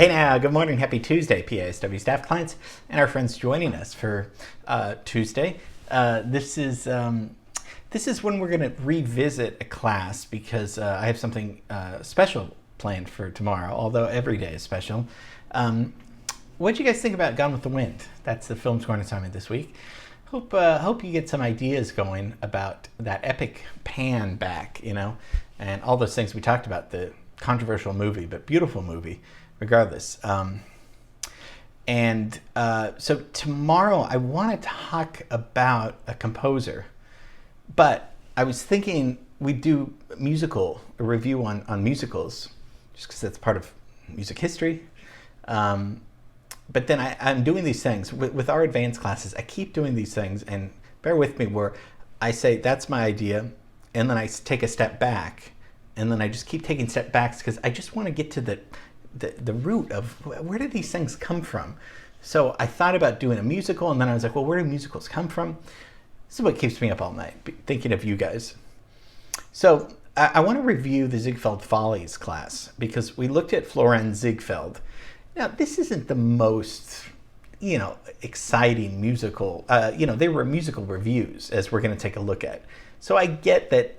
Hey now, good morning, happy Tuesday, PASW staff, clients, and our friends joining us for Tuesday. This is when we're going to revisit a class because I have something special planned for tomorrow, although every day is special. What do you guys think about Gone with the Wind? That's the film scoring assignment this week. Hope you get some ideas going about that epic pan back, and all those things we talked about, the controversial movie, but beautiful movie, regardless. So tomorrow I want to talk about a composer, but I was thinking we'd do a review on musicals, just because that's part of music history. But then I'm doing these things with our advanced classes. I keep doing these things, and bear with me, where I say that's my idea, and then I take a step back, and then I just keep taking step backs because I just want to get to the root of where did these things come from. So I thought about doing a musical, and then I was like, well, where do musicals come from? This is what keeps me up all night, thinking of you guys. So I want to review the Ziegfeld Follies class because we looked at Florenz Ziegfeld. Now, this isn't the most, exciting musical, they were musical reviews, as we're going to take a look at. So I get that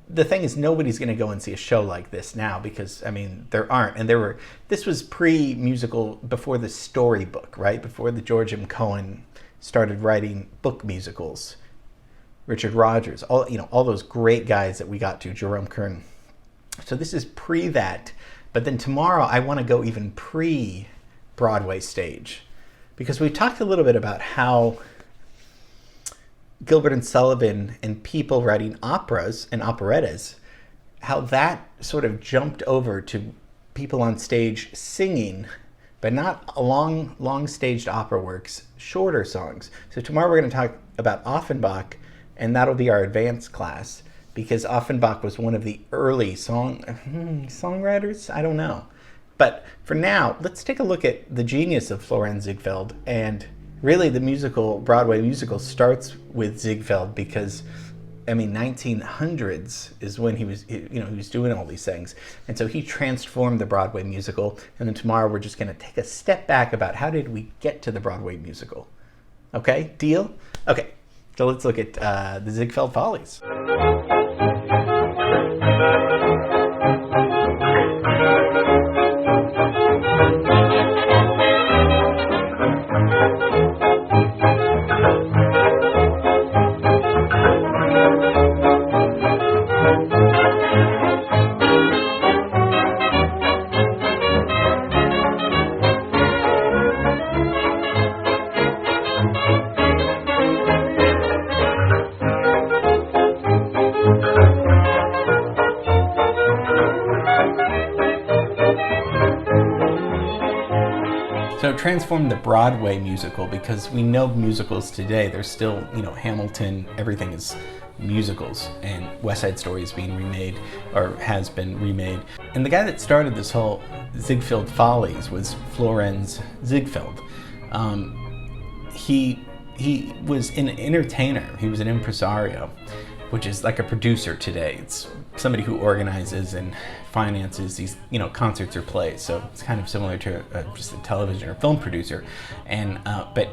the thing is nobody's going to go and see a show like this now because, there aren't. And this was pre-musical, before the storybook, right? Before the George M. Cohan started writing book musicals. Richard Rodgers, all those great guys that we got to, Jerome Kern. So this is pre that. But then tomorrow I want to go even pre-Broadway stage because we talked a little bit about how Gilbert and Sullivan and people writing operas and operettas, how that sort of jumped over to people on stage singing, but not long staged opera works, shorter songs. So tomorrow we're going to talk about Offenbach, and that'll be our advanced class, because Offenbach was one of the early songwriters? I don't know. But for now, let's take a look at the genius of Florenz Ziegfeld. And really the Broadway musical starts with Ziegfeld because, 1900s is when he was doing all these things. And so he transformed the Broadway musical. And then tomorrow we're just going to take a step back about how did we get to the Broadway musical. Okay, deal? Okay, so let's look at the Ziegfeld Follies. So it transformed the Broadway musical because we know musicals today, there's still, Hamilton, everything is musicals, and West Side Story is being remade, or has been remade. And the guy that started this whole Ziegfeld Follies was Florenz Ziegfeld. He was an entertainer, he was an impresario, which is like a producer today. It's somebody who organizes and finances these, concerts or plays. So it's kind of similar to just a television or film producer. And but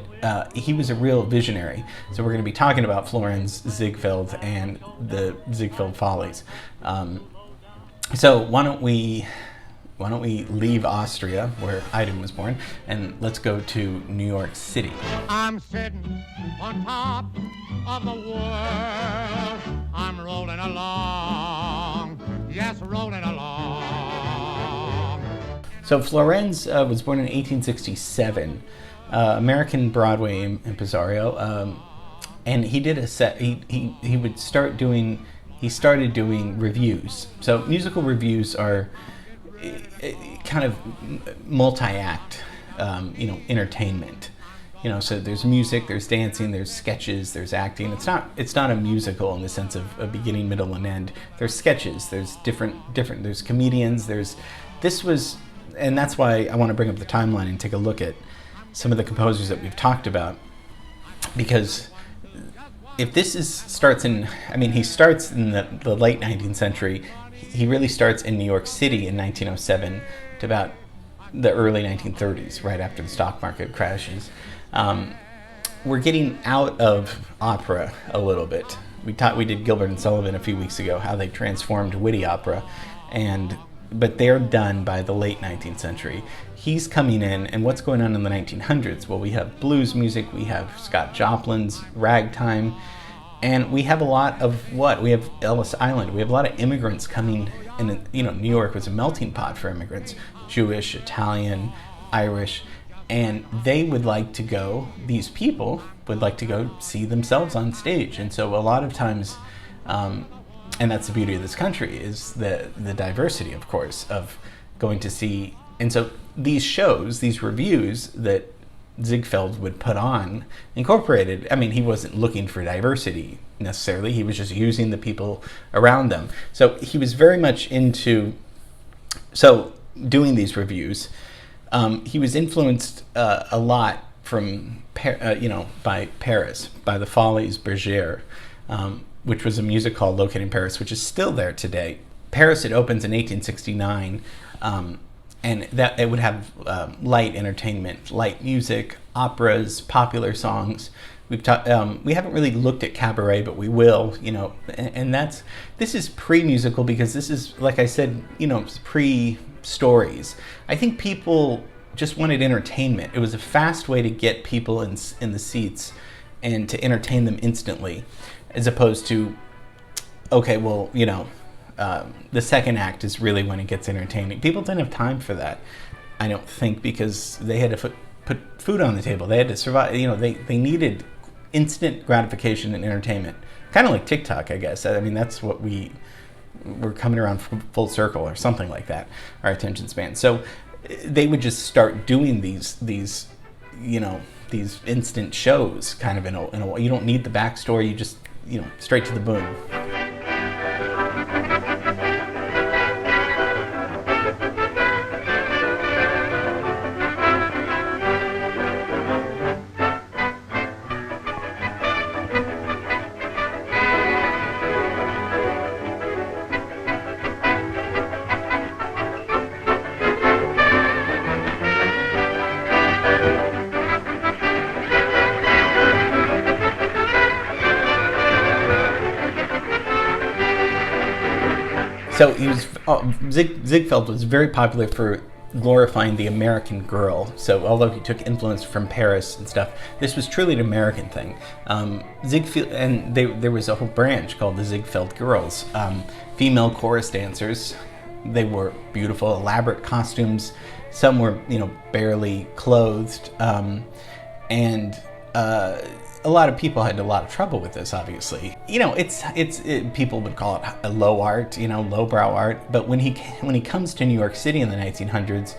he was a real visionary. So we're going to be talking about Florenz Ziegfeld and the Ziegfeld Follies. So why don't we leave Austria, where Haydn was born, and let's go to New York City. I'm sitting on top of the world. I'm rolling along. Yes, rolling along. So Florenz was born in 1867, American Broadway impresario, and he did a set. He would start doing. He started doing reviews. So musical reviews are kind of multi-act, entertainment. So there's music, there's dancing, there's sketches, there's acting. It's not a musical in the sense of a beginning, middle, and end. There's sketches, there's different. There's comedians. And that's why I want to bring up the timeline and take a look at some of the composers that we've talked about, because if this starts in the late 19th century. He really starts in New York City in 1907 to about the early 1930s, right after the stock market crashes. We're getting out of opera a little bit. We did Gilbert and Sullivan a few weeks ago, how they transformed witty opera, but they're done by the late 19th century. He's coming in, and what's going on in the 1900s? Well, we have blues music, we have Scott Joplin's ragtime, and we have a lot of what? We have Ellis Island. We have a lot of immigrants coming, and New York was a melting pot for immigrants, Jewish, Italian, Irish, and they would like to go, these people would like to go see themselves on stage. And so a lot of times, and that's the beauty of this country, is the diversity, of course, of going to see. And so these shows, these reviews that Ziegfeld would put on, incorporated, I mean, he wasn't looking for diversity necessarily, he was just using the people around them. So he was very much into, doing these reviews. He was influenced a lot from, by Paris, by the Follies, Bergère, which was a music hall located in Paris, which is still there today. Paris, it opens in 1869, and that it would have light entertainment, light music, operas, popular songs. We haven't really looked at cabaret, but we will, and this is pre-musical because this is, like I said, pre-stories. I think people just wanted entertainment. It was a fast way to get people in the seats and to entertain them instantly, as opposed to, okay, well, the second act is really when it gets entertaining. People didn't have time for that, I don't think, because they had to put food on the table. They had to survive. They needed instant gratification and entertainment. Kind of like TikTok, I guess. I mean, that's what we're coming around full circle or something like that, our attention span. So they would just start doing these instant shows kind of in a you don't need the backstory, you just, straight to the boom. So Ziegfeld was very popular for glorifying the American girl. So although he took influence from Paris and stuff, this was truly an American thing. Ziegfeld, and there was a whole branch called the Ziegfeld Girls, female chorus dancers. They wore beautiful, elaborate costumes. Some were, barely clothed, and a lot of people had a lot of trouble with this, obviously. People would call it a low art, lowbrow art. But when he comes to New York City in the 1900s,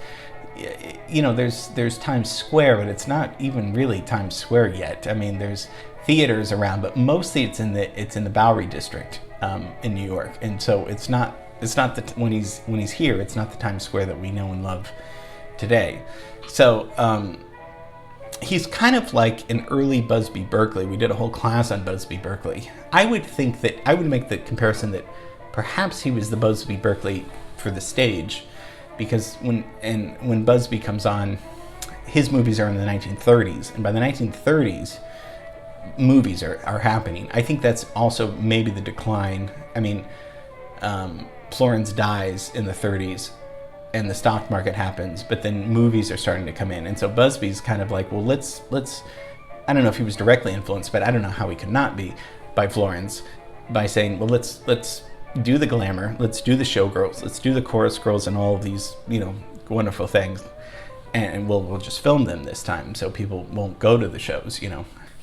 there's Times Square, but it's not even really Times Square yet. I mean, there's theaters around, but mostly it's in the Bowery district in New York, and so it's not when he's here, it's not the Times Square that we know and love today. So. He's kind of like an early Busby Berkeley. We did a whole class on Busby Berkeley. I would make the comparison that perhaps he was the Busby Berkeley for the stage, because when Busby comes on, his movies are in the 1930s, and by the 1930s, movies are happening. I think that's also maybe the decline. I mean, Florence dies in the 30s. And the stock market happens, but then movies are starting to come in, and so Busby's kind of like, well, let's. I don't know if he was directly influenced, but I don't know how he could not be by Florence, by saying, well, let's do the glamour, let's do the showgirls, let's do the chorus girls, and all of these, wonderful things, and we'll just film them this time, so people won't go to the shows,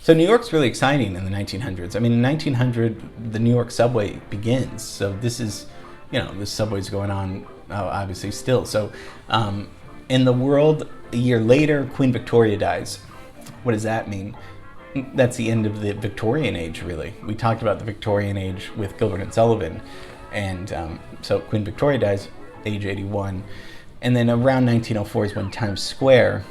So New York's really exciting in the 1900s. I mean, in 1900, the New York subway begins, so this is, this subway's going on. Obviously still. So in the world, a year later, Queen Victoria dies. What does that mean? That's the end of the Victorian age, really. We talked about the Victorian age with Gilbert and Sullivan. And so Queen Victoria dies, age 81. And then around 1904 is when Times Square,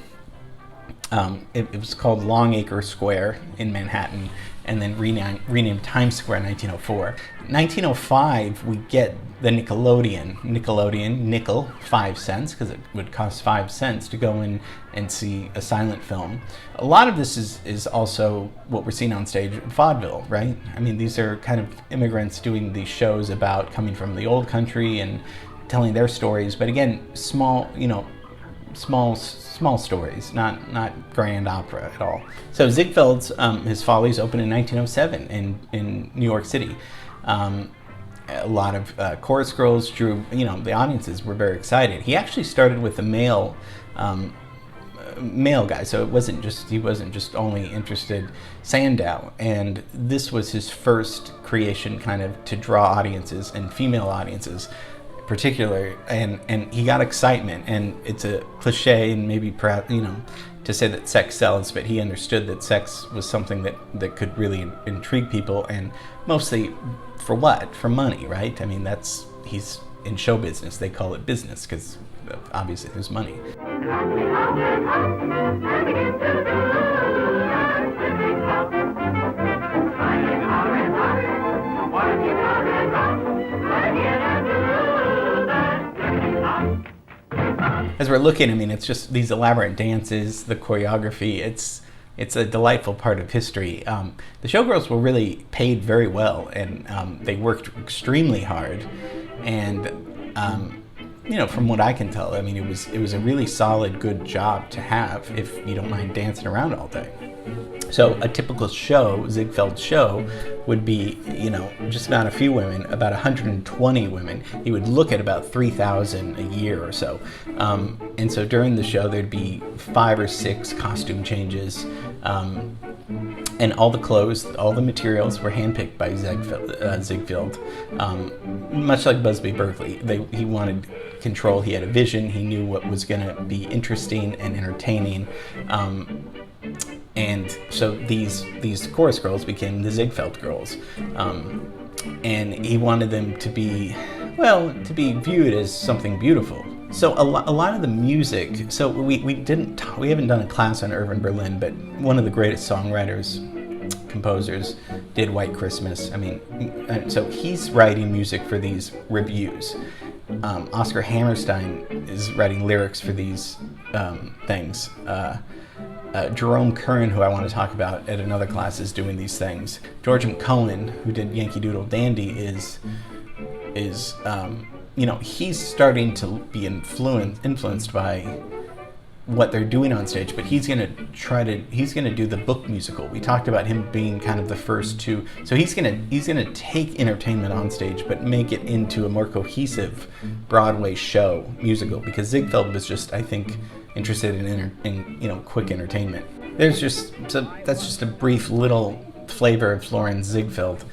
it was called Longacre Square in Manhattan. and then renamed Times Square in 1904. 1905, we get the Nickelodeon, nickel, 5 cents, because it would cost 5 cents to go in and see a silent film. A lot of this is also what we're seeing on stage in vaudeville, right? I mean, these are kind of immigrants doing these shows about coming from the old country and telling their stories, but again, small stories, not grand opera at all. So Ziegfeld's his Follies opened in 1907 in New York City. A lot of chorus girls drew, the audiences were very excited. He actually started with a male guy, so he wasn't just only interested Sandow, and this was his first creation kind of to draw audiences and female audiences particular, and he got excitement. And it's a cliche and maybe perhaps to say that sex sells, but he understood that sex was something that could really intrigue people, and mostly for what? For money, right? I mean, he's in show business. They call it business because obviously there's money. As we're looking, I mean, it's just these elaborate dances, the choreography. It's a delightful part of history. The showgirls were really paid very well, and they worked extremely hard. And from what I can tell, I mean, it was a really solid, good job to have if you don't mind dancing around all day. So a typical show, Ziegfeld show, would be, just not a few women, about 120 women. He would look at about 3,000 a year or so. And so during the show, there'd be 5 or 6 costume changes. And all the clothes, all the materials were handpicked by Ziegfeld. Much like Busby Berkeley, he wanted control. He had a vision. He knew what was going to be interesting and entertaining. And so these chorus girls became the Ziegfeld girls. And he wanted them to be viewed as something beautiful. So a lot of the music, so we haven't done a class on Irving Berlin, but one of the greatest songwriters, composers, did White Christmas. I mean, so he's writing music for these revues. Oscar Hammerstein is writing lyrics for these things. Jerome Kern, who I want to talk about at another class, is doing these things. George M. Cohen, who did Yankee Doodle Dandy, is he's starting to be influenced by what they're doing on stage, but he's gonna do the book musical. We talked about him being kind of the first to, so he's gonna take entertainment on stage, but make it into a more cohesive Broadway show musical, because Ziegfeld was just, I think, interested in quick entertainment. That's just a brief little flavor of Florenz Ziegfeld.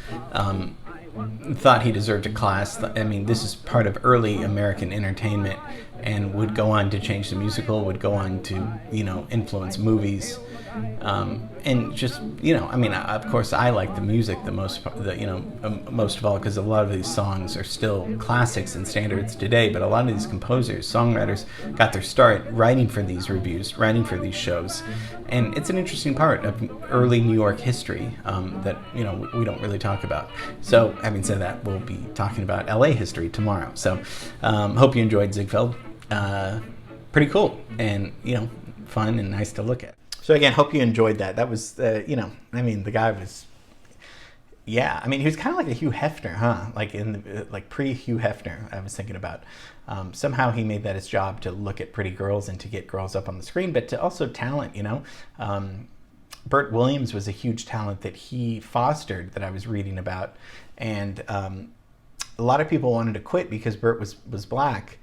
Thought he deserved a class. I mean, this is part of early American entertainment, and would go on to change the musical, would go on to, influence movies. And just, I mean, of course, I like the music the most of all, because a lot of these songs are still classics and standards today, but a lot of these composers, songwriters, got their start writing for these revues, writing for these shows. And it's an interesting part of early New York history that, we don't really talk about. So, having said that, we'll be talking about LA history tomorrow. So, hope you enjoyed Ziegfeld. Pretty cool and, fun and nice to look at. So again, hope you enjoyed that. That was, the guy was, he was kind of like a Hugh Hefner, huh? Like pre-Hugh Hefner, I was thinking about. Somehow he made that his job to look at pretty girls and to get girls up on the screen, but to also talent, Bert Williams was a huge talent that he fostered that I was reading about. And a lot of people wanted to quit because Bert was black.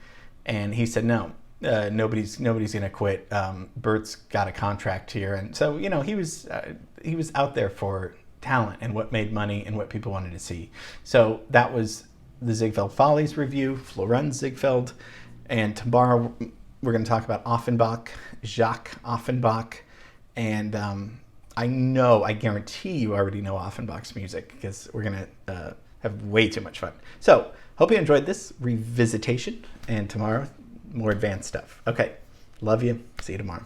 And he said, no. Nobody's gonna quit. Bert's got a contract here, and so he was out there for talent and what made money and what people wanted to see. So that was the Ziegfeld Follies review, Florenz Ziegfeld, and tomorrow we're going to talk about Offenbach, Jacques Offenbach, and I guarantee you already know Offenbach's music because we're going to have way too much fun. So hope you enjoyed this revisitation, and tomorrow more advanced stuff. Okay, love you. See you tomorrow.